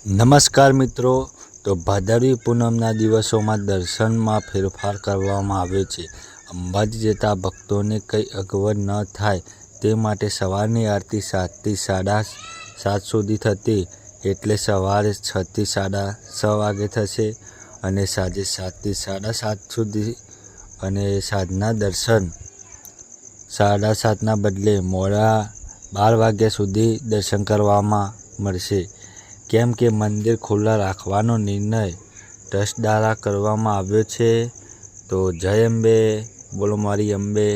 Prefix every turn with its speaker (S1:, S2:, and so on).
S1: નમસ્કાર મિત્રો, તો ભાદરવી પૂનમના દિવસોમાં દર્શનમાં ફેરફાર કરવામાં આવે છે. અંબાજી જતા ભક્તોને કંઈ અગવડ ન થાય તે માટે સવારની આરતી 7 થી 7:30 સુધી થતી, એટલે સવારે 6 થી 6:30 વાગે થશે અને સાંજે 7 થી 7:30 સુધી, અને સાંજના દર્શન 7:30ના બદલે મોડા 12 વાગ્યા સુધી દર્શન કરવામાં મળશે. કેમ કે મંદિર ખુલ્લા રાખવાનો નિર્ણય ટ્રસ્ટ દ્વારા કરવામાં આવ્યો છે. તો જય અંબે, બોલો મારી અંબે.